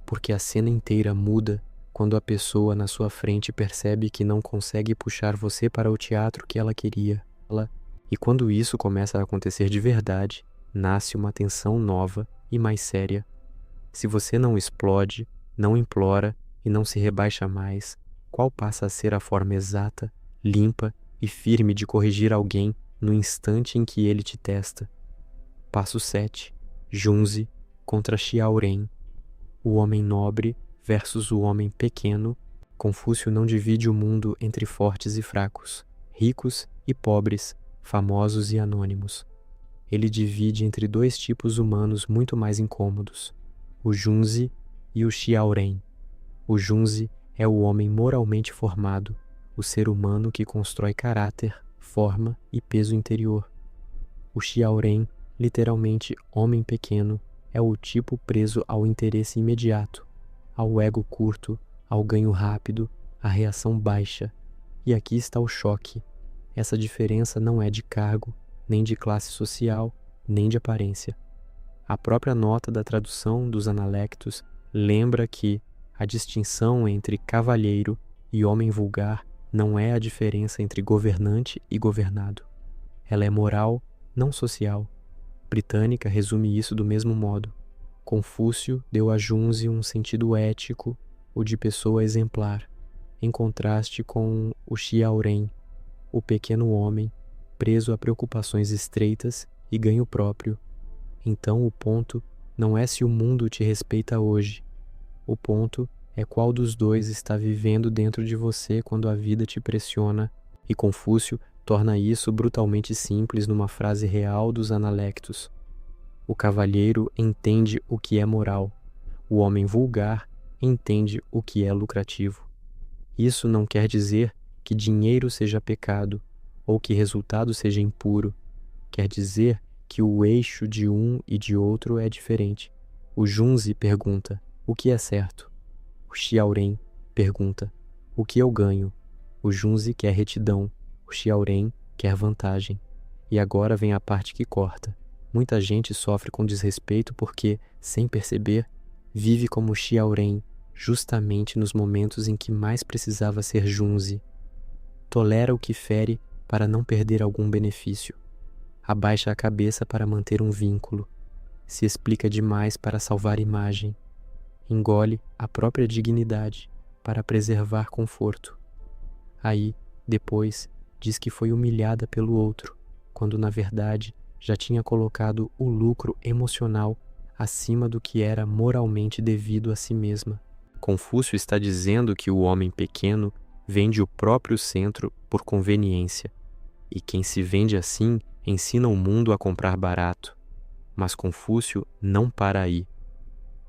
[SPEAKER 1] porque a cena inteira muda quando a pessoa na sua frente percebe que não consegue puxar você para o teatro que ela queria. E quando isso começa a acontecer de verdade, nasce uma tensão nova e mais séria. Se você não explode, não implora e não se rebaixa mais, qual passa a ser a forma exata, limpa e firme de corrigir alguém no instante em que ele te testa? Passo 7. Junzi contra Xiaoren. O homem nobre versus o homem pequeno. Confúcio não divide o mundo entre fortes e fracos, ricos e pobres, famosos e anônimos. Ele divide entre dois tipos humanos muito mais incômodos, o Junzi e o Xiaoren. O Junzi é o homem moralmente formado, o ser humano que constrói caráter, forma e peso interior. O Xiaoren, literalmente homem pequeno, é o tipo preso ao interesse imediato, ao ego curto, ao ganho rápido, à reação baixa. E aqui está o choque. Essa diferença não é de cargo, nem de classe social, nem de aparência. A própria nota da tradução dos Analectos lembra que a distinção entre cavalheiro e homem vulgar não é a diferença entre governante e governado. Ela é moral, não social. Britânica resume isso do mesmo modo. Confúcio deu a Junzi um sentido ético, o de pessoa exemplar, em contraste com o Xiaoren, o pequeno homem, preso a preocupações estreitas e ganho próprio. Então o ponto não é se o mundo te respeita hoje. O ponto é qual dos dois está vivendo dentro de você quando a vida te pressiona, e Confúcio torna isso brutalmente simples numa frase real dos Analectos. O cavalheiro entende o que é moral. O homem vulgar entende o que é lucrativo. Isso não quer dizer que dinheiro seja pecado ou que resultado seja impuro. Quer dizer que o eixo de um e de outro é diferente. O Junzi pergunta, o que é certo? O Xiaoren pergunta, o que eu ganho? O Junzi quer retidão, o Xiaoren quer vantagem. E agora vem a parte que corta. Muita gente sofre com desrespeito porque, sem perceber, vive como Xiaoren, justamente nos momentos em que mais precisava ser Junzi. Tolera o que fere para não perder algum benefício. Abaixa a cabeça para manter um vínculo. Se explica demais para salvar imagem. Engole a própria dignidade para preservar conforto. Aí, depois, diz que foi humilhada pelo outro, quando na verdade já tinha colocado o lucro emocional acima do que era moralmente devido a si mesma. Confúcio está dizendo que o homem pequeno vende o próprio centro por conveniência, e quem se vende assim ensina o mundo a comprar barato. Mas Confúcio não para aí.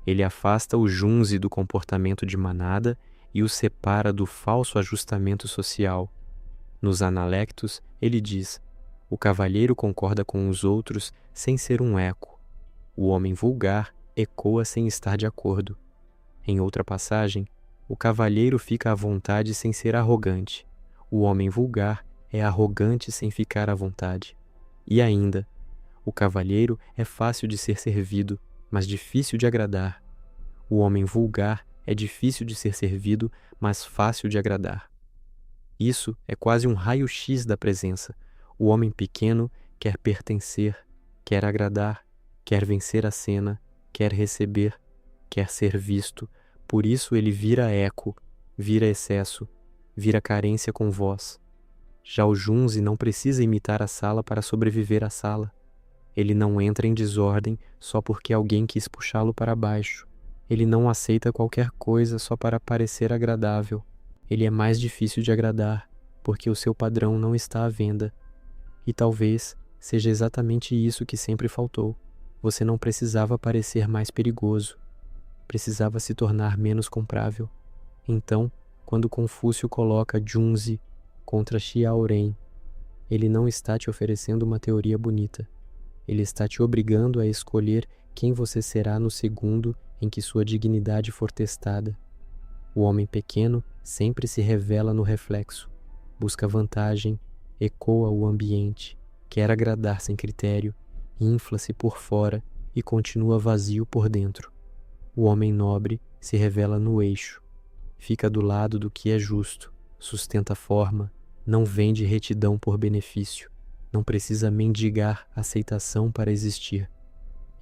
[SPEAKER 1] Ele afasta o Junzi do comportamento de manada e o separa do falso ajustamento social. Nos Analectos, ele diz: o cavalheiro concorda com os outros sem ser um eco. O homem vulgar ecoa sem estar de acordo. Em outra passagem, o cavalheiro fica à vontade sem ser arrogante. O homem vulgar é arrogante sem ficar à vontade. E ainda, o cavalheiro é fácil de ser servido, mas difícil de agradar. O homem vulgar é difícil de ser servido, mas fácil de agradar. Isso é quase um raio-x da presença. O homem pequeno quer pertencer, quer agradar, quer vencer a cena, quer receber, quer ser visto. Por isso ele vira eco, vira excesso, vira carência com voz. Já o Junzi não precisa imitar a sala para sobreviver à sala. Ele não entra em desordem só porque alguém quis puxá-lo para baixo. Ele não aceita qualquer coisa só para parecer agradável. Ele é mais difícil de agradar, porque o seu padrão não está à venda. E talvez seja exatamente isso que sempre faltou. Você não precisava parecer mais perigoso. Precisava se tornar menos comprável. Então, quando Confúcio coloca Junzi contra Xiaoren, ele não está te oferecendo uma teoria bonita. Ele está te obrigando a escolher quem você será no segundo em que sua dignidade for testada. O homem pequeno sempre se revela no reflexo, busca vantagem, ecoa o ambiente, quer agradar sem critério, infla-se por fora e continua vazio por dentro. O homem nobre se revela no eixo, fica do lado do que é justo, sustenta a forma, não vende retidão por benefício, não precisa mendigar aceitação para existir.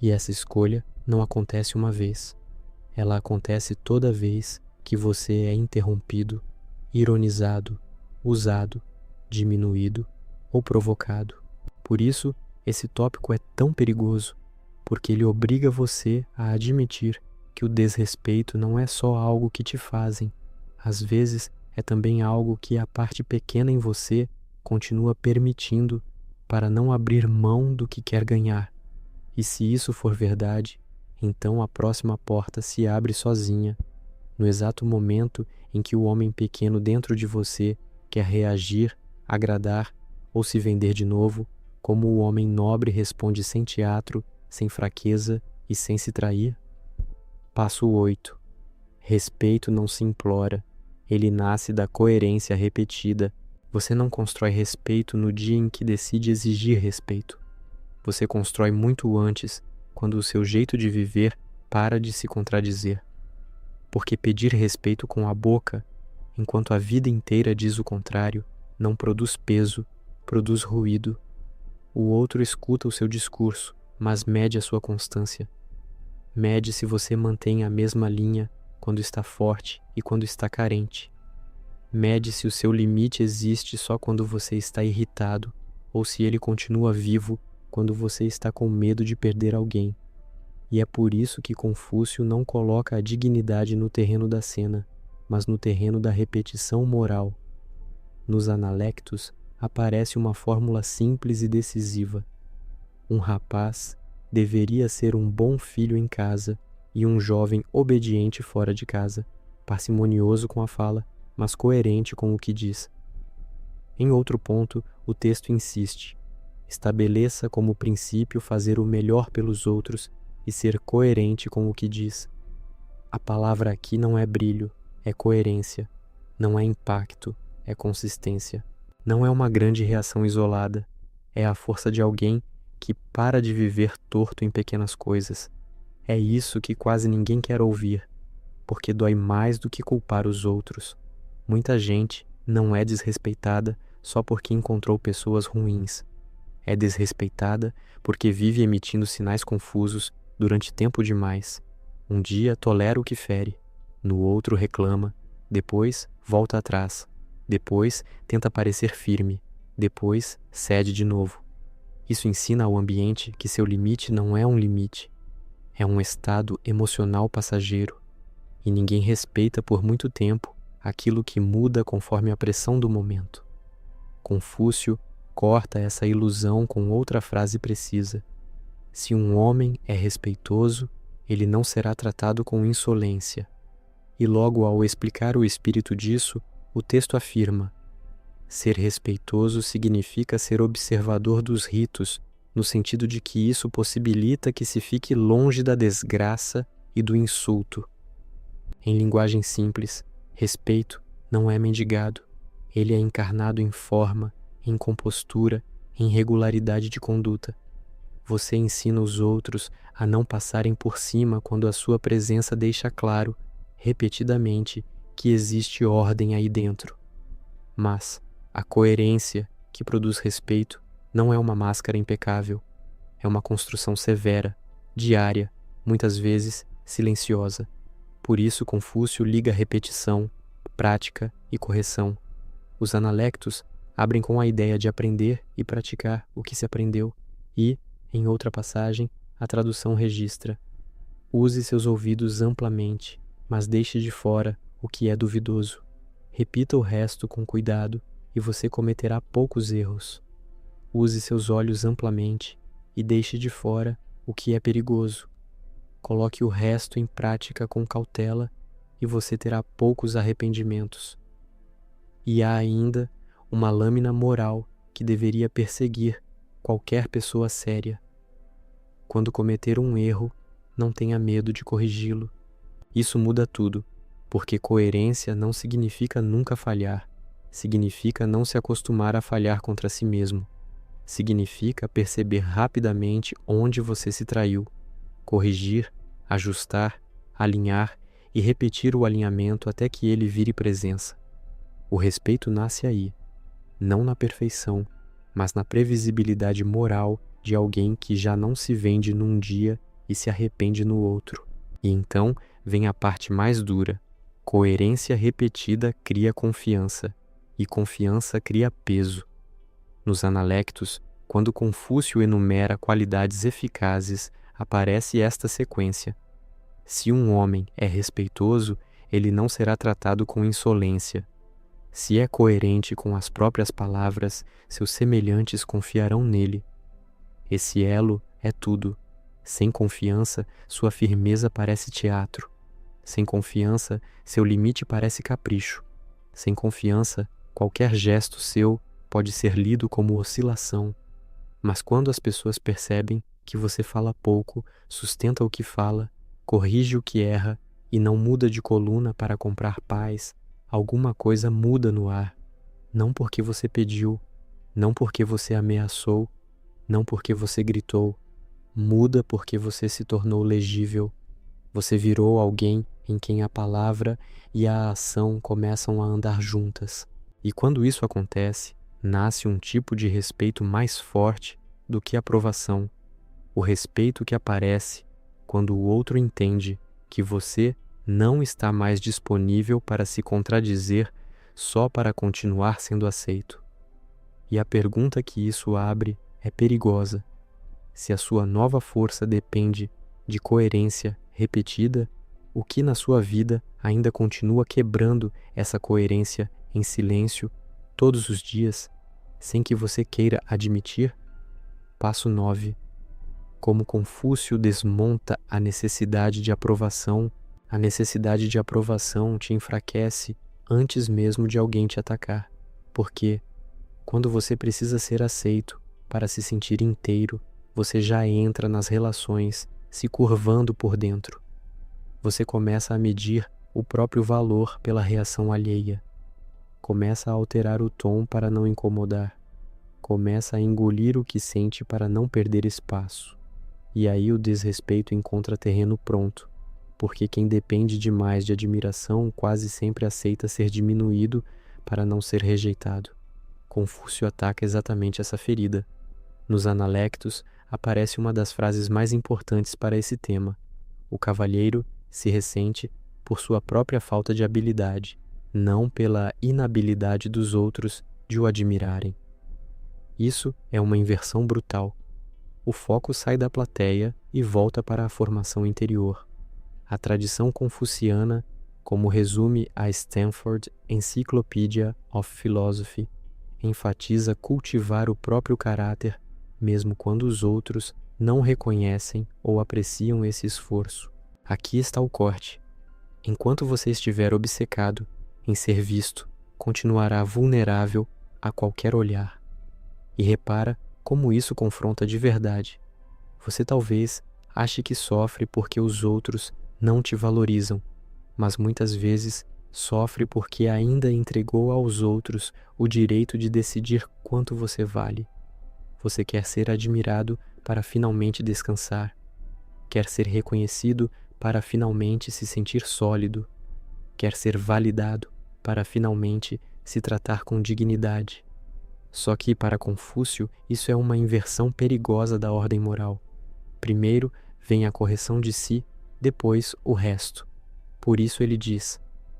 [SPEAKER 1] E essa escolha não acontece uma vez. Ela acontece toda vez que você é interrompido, ironizado, usado, diminuído ou provocado. Por isso, esse tópico é tão perigoso, porque ele obriga você a admitir que o desrespeito não é só algo que te fazem. Às vezes, é também algo que a parte pequena em você continua permitindo para não abrir mão do que quer ganhar. E se isso for verdade, então a próxima porta se abre sozinha, no exato momento em que o homem pequeno dentro de você quer reagir, agradar ou se vender de novo, como o homem nobre responde sem teatro, sem fraqueza e sem se trair. Passo 8. Respeito não se implora, ele nasce da coerência repetida. Você não constrói respeito no dia em que decide exigir respeito. Você constrói muito antes, quando o seu jeito de viver para de se contradizer. Porque pedir respeito com a boca, enquanto a vida inteira diz o contrário, não produz peso, produz ruído. O outro escuta o seu discurso, mas mede a sua constância. Mede se você mantém a mesma linha quando está forte e quando está carente. Mede se o seu limite existe só quando você está irritado ou se ele continua vivo quando você está com medo de perder alguém. E é por isso que Confúcio não coloca a dignidade no terreno da cena, mas no terreno da repetição moral. Nos Analectos aparece uma fórmula simples e decisiva. Um rapaz deveria ser um bom filho em casa e um jovem obediente fora de casa, parcimonioso com a fala, mas coerente com o que diz. Em outro ponto, o texto insiste: estabeleça como princípio fazer o melhor pelos outros e ser coerente com o que diz. A palavra aqui não é brilho, é coerência. Não é impacto, é consistência. Não é uma grande reação isolada, é a força de alguém que para de viver torto em pequenas coisas. É isso que quase ninguém quer ouvir, porque dói mais do que culpar os outros. Muita gente não é desrespeitada só porque encontrou pessoas ruins. É desrespeitada porque vive emitindo sinais confusos durante tempo demais. Um dia tolera o que fere, no outro reclama, depois volta atrás, depois tenta parecer firme, depois cede de novo. Isso ensina ao ambiente que seu limite não é um limite, é um estado emocional passageiro, e ninguém respeita por muito tempo aquilo que muda conforme a pressão do momento. Confúcio corta essa ilusão com outra frase precisa: se um homem é respeitoso, ele não será tratado com insolência. E logo ao explicar o espírito disso, o texto afirma: ser respeitoso significa ser observador dos ritos, no sentido de que isso possibilita que se fique longe da desgraça e do insulto. Em linguagem simples, respeito não é mendigado. Ele é encarnado em forma, em compostura, em regularidade de conduta. Você ensina os outros a não passarem por cima quando a sua presença deixa claro, repetidamente, que existe ordem aí dentro. Mas a coerência que produz respeito não é uma máscara impecável. É uma construção severa, diária, muitas vezes silenciosa. Por isso Confúcio liga repetição, prática e correção. Os Analectos abrem com a ideia de aprender e praticar o que se aprendeu e, em outra passagem, a tradução registra: use seus ouvidos amplamente, mas deixe de fora o que é duvidoso. Repita o resto com cuidado e você cometerá poucos erros. Use seus olhos amplamente e deixe de fora o que é perigoso. Coloque o resto em prática com cautela e você terá poucos arrependimentos. E há ainda uma lâmina moral que deveria perseguir qualquer pessoa séria. Quando cometer um erro, não tenha medo de corrigi-lo. Isso muda tudo, porque coerência não significa nunca falhar, significa não se acostumar a falhar contra si mesmo. Significa perceber rapidamente onde você se traiu, corrigir, ajustar, alinhar e repetir o alinhamento até que ele vire presença. O respeito nasce aí, não na perfeição, mas na previsibilidade moral de alguém que já não se vende num dia e se arrepende no outro. E então vem a parte mais dura. Coerência repetida cria confiança, e confiança cria peso. Nos Analectos, quando Confúcio enumera qualidades eficazes, aparece esta sequência. Se um homem é respeitoso, ele não será tratado com insolência. Se é coerente com as próprias palavras, seus semelhantes confiarão nele. Esse elo é tudo. Sem confiança, sua firmeza parece teatro. Sem confiança, seu limite parece capricho. Sem confiança, qualquer gesto seu pode ser lido como oscilação. Mas quando as pessoas percebem que você fala pouco, sustenta o que fala, corrige o que erra e não muda de coluna para comprar paz, alguma coisa muda no ar. Não porque você pediu, não porque você ameaçou, não porque você gritou. Muda porque você se tornou legível. Você virou alguém em quem a palavra e a ação começam a andar juntas. E quando isso acontece, nasce um tipo de respeito mais forte do que aprovação. O respeito que aparece quando o outro entende que você não está mais disponível para se contradizer só para continuar sendo aceito. E a pergunta que isso abre é perigosa. Se a sua nova força depende de coerência repetida, o que na sua vida ainda continua quebrando essa coerência em silêncio todos os dias, sem que você queira admitir? Passo 9. Como Confúcio desmonta a necessidade de aprovação, a necessidade de aprovação te enfraquece antes mesmo de alguém te atacar. Porque, quando você precisa ser aceito para se sentir inteiro, você já entra nas relações se curvando por dentro. Você começa a medir o próprio valor pela reação alheia. Começa a alterar o tom para não incomodar. Começa a engolir o que sente para não perder espaço. E aí o desrespeito encontra terreno pronto, porque quem depende demais de admiração quase sempre aceita ser diminuído para não ser rejeitado. Confúcio ataca exatamente essa ferida. Nos Analectos aparece uma das frases mais importantes para esse tema. O cavalheiro se ressente por sua própria falta de habilidade, não pela inabilidade dos outros de o admirarem. Isso é uma inversão brutal. O foco sai da plateia e volta para a formação interior. A tradição confuciana, como resume a Stanford Encyclopedia of Philosophy, enfatiza cultivar o próprio caráter, mesmo quando os outros não reconhecem ou apreciam esse esforço. Aqui está o corte. Enquanto você estiver obcecado em ser visto, continuará vulnerável a qualquer olhar. E repara como isso confronta de verdade. Você talvez ache que sofre porque os outros não te valorizam, mas muitas vezes sofre porque ainda entregou aos outros o direito de decidir quanto você vale. Você quer ser admirado para finalmente descansar. Quer ser reconhecido para finalmente se sentir sólido. Quer ser validado para finalmente se tratar com dignidade. Só que, para Confúcio, isso é uma inversão perigosa da ordem moral. Primeiro vem a correção de si, depois o resto. Por isso ele diz: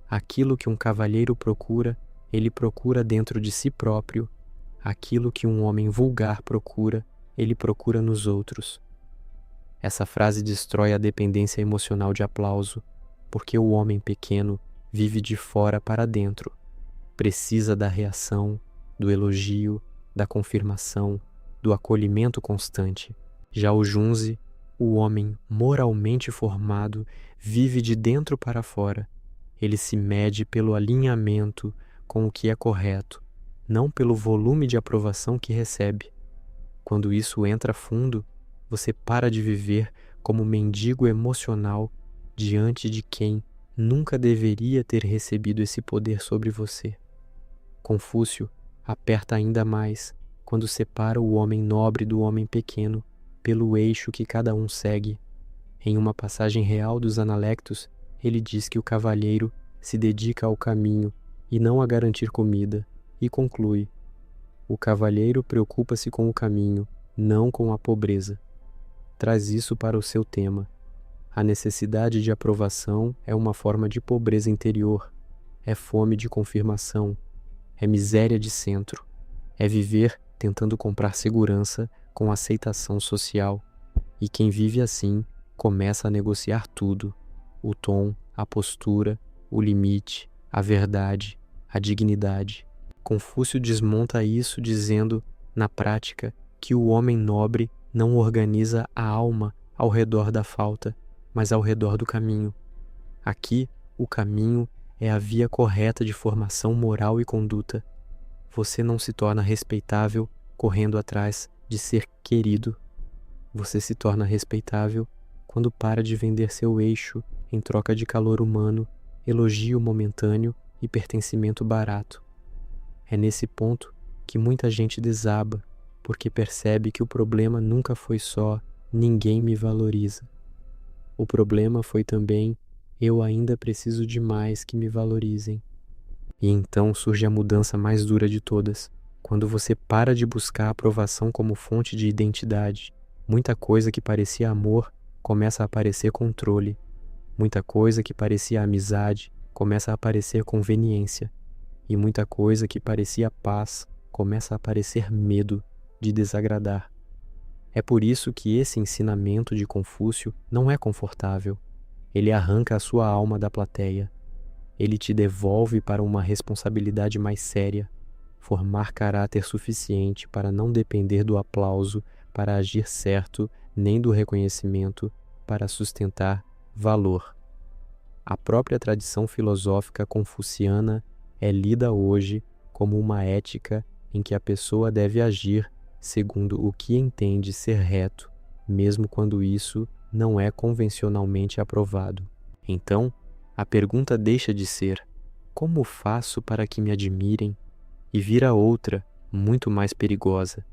[SPEAKER 1] aquilo que um cavalheiro procura, ele procura dentro de si próprio. Aquilo que um homem vulgar procura, ele procura nos outros. Essa frase destrói a dependência emocional de aplauso, porque o homem pequeno vive de fora para dentro. Precisa da reação, do elogio, da confirmação, do acolhimento constante. Já o Junzi, o homem moralmente formado, vive de dentro para fora. Ele se mede pelo alinhamento com o que é correto, não pelo volume de aprovação que recebe. Quando isso entra fundo, você para de viver como mendigo emocional diante de quem nunca deveria ter recebido esse poder sobre você. Confúcio aperta ainda mais quando separa o homem nobre do homem pequeno pelo eixo que cada um segue. Em uma passagem real dos Analectos, ele diz que o cavalheiro se dedica ao caminho e não a garantir comida, e conclui: o cavalheiro preocupa-se com o caminho, não com a pobreza. Traz isso para o seu tema. A necessidade de aprovação é uma forma de pobreza interior, é fome de confirmação, é miséria de centro, é viver tentando comprar segurança com aceitação social. E quem vive assim começa a negociar tudo: o tom, a postura, o limite, a verdade, a dignidade. Confúcio desmonta isso dizendo, na prática, que o homem nobre não organiza a alma ao redor da falta, mas ao redor do caminho. Aqui, o caminho é a via correta de formação moral e conduta. Você não se torna respeitável correndo atrás de ser querido. Você se torna respeitável quando para de vender seu eixo em troca de calor humano, elogio momentâneo e pertencimento barato. É nesse ponto que muita gente desaba, porque percebe que o problema nunca foi só ninguém me valoriza. O problema foi também eu ainda preciso de mais que me valorizem. E então surge a mudança mais dura de todas. Quando você para de buscar a aprovação como fonte de identidade, muita coisa que parecia amor começa a parecer controle. Muita coisa que parecia amizade começa a parecer conveniência. E muita coisa que parecia paz começa a parecer medo de desagradar. É por isso que esse ensinamento de Confúcio não é confortável. Ele arranca a sua alma da plateia. Ele te devolve para uma responsabilidade mais séria, formar caráter suficiente para não depender do aplauso para agir certo, nem do reconhecimento para sustentar valor. A própria tradição filosófica confuciana é lida hoje como uma ética em que a pessoa deve agir segundo o que entende ser reto, mesmo quando isso não é convencionalmente aprovado. Então, a pergunta deixa de ser: como faço para que me admirem? E vira outra, muito mais perigosa: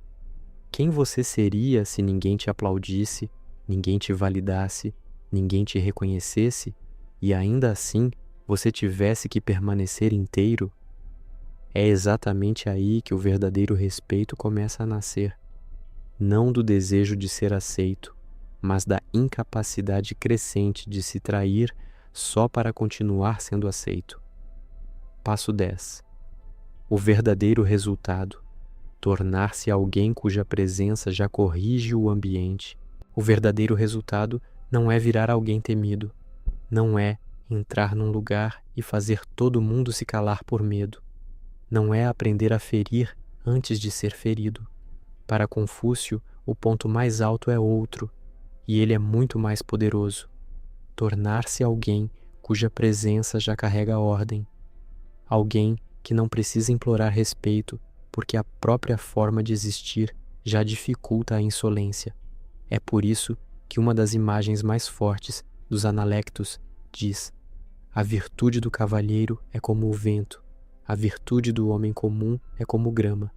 [SPEAKER 1] quem você seria se ninguém te aplaudisse, ninguém te validasse, ninguém te reconhecesse, e ainda assim você tivesse que permanecer inteiro? É exatamente aí que o verdadeiro respeito começa a nascer. Não do desejo de ser aceito, mas da incapacidade crescente de se trair só para continuar sendo aceito. Passo 10. O verdadeiro resultado: tornar-se alguém cuja presença já corrige o ambiente. O verdadeiro resultado não é virar alguém temido, não é entrar num lugar e fazer todo mundo se calar por medo, não é aprender a ferir antes de ser ferido. Para Confúcio, o ponto mais alto é outro, e ele é muito mais poderoso: tornar-se alguém cuja presença já carrega a ordem. Alguém que não precisa implorar respeito, porque a própria forma de existir já dificulta a insolência. É por isso que uma das imagens mais fortes dos Analectos diz: a virtude do cavalheiro é como o vento, a virtude do homem comum é como grama.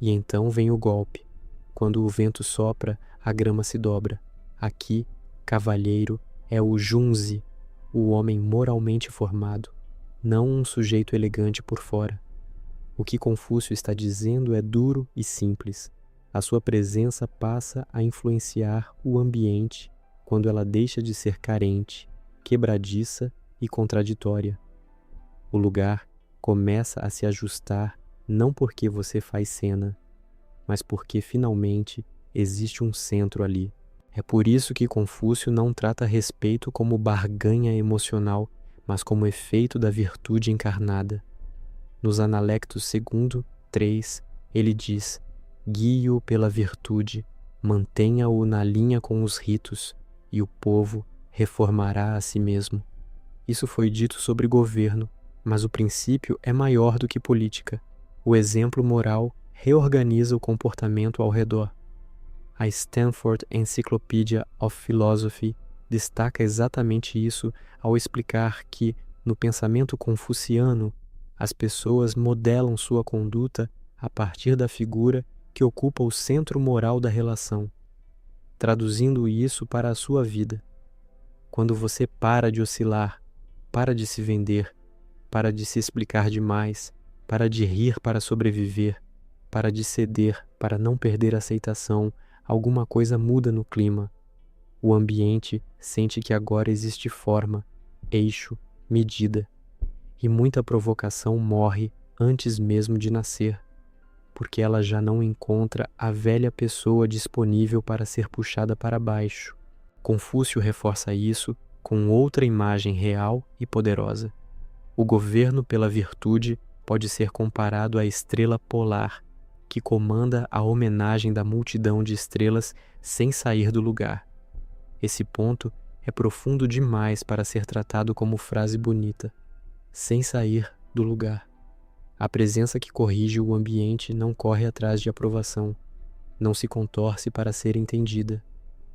[SPEAKER 1] E então vem o golpe. Quando o vento sopra, a grama se dobra. Aqui, cavalheiro é o Junzi, o homem moralmente formado, não um sujeito elegante por fora. O que Confúcio está dizendo é duro e simples. A sua presença passa a influenciar o ambiente quando ela deixa de ser carente, quebradiça e contraditória. O lugar começa a se ajustar não porque você faz cena, mas porque finalmente existe um centro ali. É por isso que Confúcio não trata respeito como barganha emocional, mas como efeito da virtude encarnada. Nos Analectos 2, 3, ele diz: guie-o pela virtude, mantenha-o na linha com os ritos, e o povo reformará a si mesmo. Isso foi dito sobre governo, mas o princípio é maior do que política. O exemplo moral reorganiza o comportamento ao redor. A Stanford Encyclopedia of Philosophy destaca exatamente isso ao explicar que, no pensamento confuciano, as pessoas modelam sua conduta a partir da figura que ocupa o centro moral da relação, traduzindo isso para a sua vida. Quando você para de oscilar, para de se vender, para de se explicar demais, para de rir para sobreviver, para de ceder, para não perder a aceitação, alguma coisa muda no clima. O ambiente sente que agora existe forma, eixo, medida, e muita provocação morre antes mesmo de nascer, porque ela já não encontra a velha pessoa disponível para ser puxada para baixo. Confúcio reforça isso com outra imagem real e poderosa. O governo pela virtude pode ser comparado à estrela polar, que comanda a homenagem da multidão de estrelas sem sair do lugar. Esse ponto é profundo demais para ser tratado como frase bonita. Sem sair do lugar. A presença que corrige o ambiente não corre atrás de aprovação, não se contorce para ser entendida,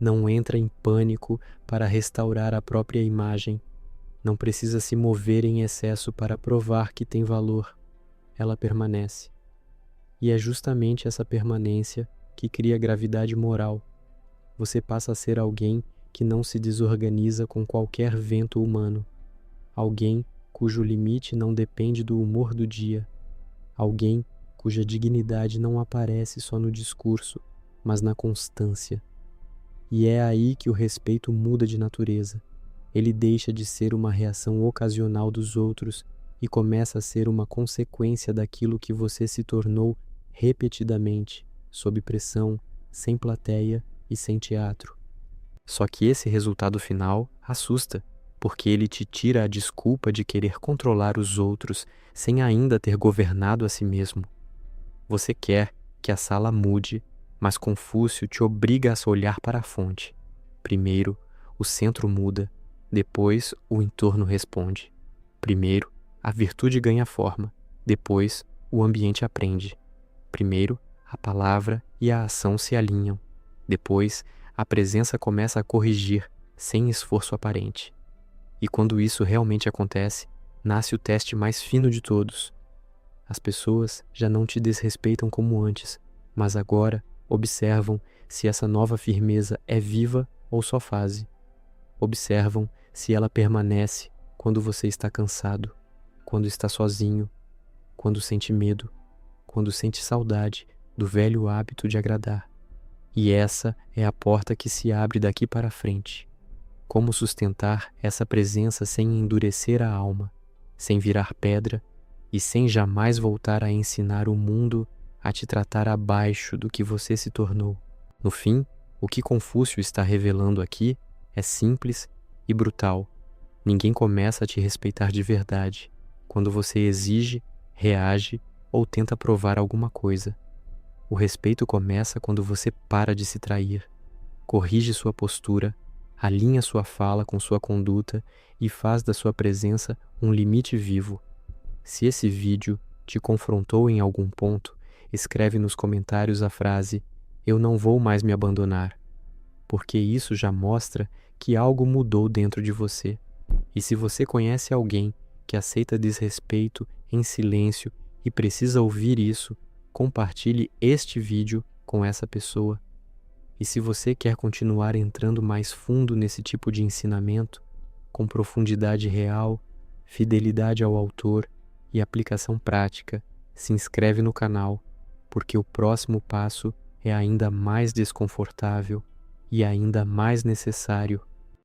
[SPEAKER 1] não entra em pânico para restaurar a própria imagem, não precisa se mover em excesso para provar que tem valor. Ela permanece. E é justamente essa permanência que cria gravidade moral. Você passa a ser alguém que não se desorganiza com qualquer vento humano, alguém cujo limite não depende do humor do dia, alguém cuja dignidade não aparece só no discurso, mas na constância. E é aí que o respeito muda de natureza. Ele deixa de ser uma reação ocasional dos outros e começa a ser uma consequência daquilo que você se tornou repetidamente, sob pressão, sem plateia e sem teatro. Só que esse resultado final assusta, porque ele te tira a desculpa de querer controlar os outros sem ainda ter governado a si mesmo. Você quer que a sala mude, mas Confúcio te obriga a olhar para a fonte. Primeiro, o centro muda, depois o entorno responde. Primeiro, a virtude ganha forma, depois o ambiente aprende. Primeiro, a palavra e a ação se alinham, depois a presença começa a corrigir, sem esforço aparente. E quando isso realmente acontece, nasce o teste mais fino de todos. As pessoas já não te desrespeitam como antes, mas agora observam se essa nova firmeza é viva ou só fase. Observam se ela permanece quando você está cansado, quando está sozinho, quando sente medo, quando sente saudade do velho hábito de agradar. E essa é a porta que se abre daqui para frente. Como sustentar essa presença sem endurecer a alma, sem virar pedra e sem jamais voltar a ensinar o mundo a te tratar abaixo do que você se tornou. No fim, o que Confúcio está revelando aqui é simples e brutal. Ninguém começa a te respeitar de verdade quando você exige, reage ou tenta provar alguma coisa. O respeito começa quando você para de se trair, corrige sua postura, alinha sua fala com sua conduta e faz da sua presença um limite vivo. Se esse vídeo te confrontou em algum ponto, escreve nos comentários a frase "Eu não vou mais me abandonar", porque isso já mostra que algo mudou dentro de você. E se você conhece alguém que aceita desrespeito em silêncio e precisa ouvir isso, compartilhe este vídeo com essa pessoa. E se você quer continuar entrando mais fundo nesse tipo de ensinamento, com profundidade real, fidelidade ao autor e aplicação prática, se inscreve no canal, porque o próximo passo é ainda mais desconfortável e ainda mais necessário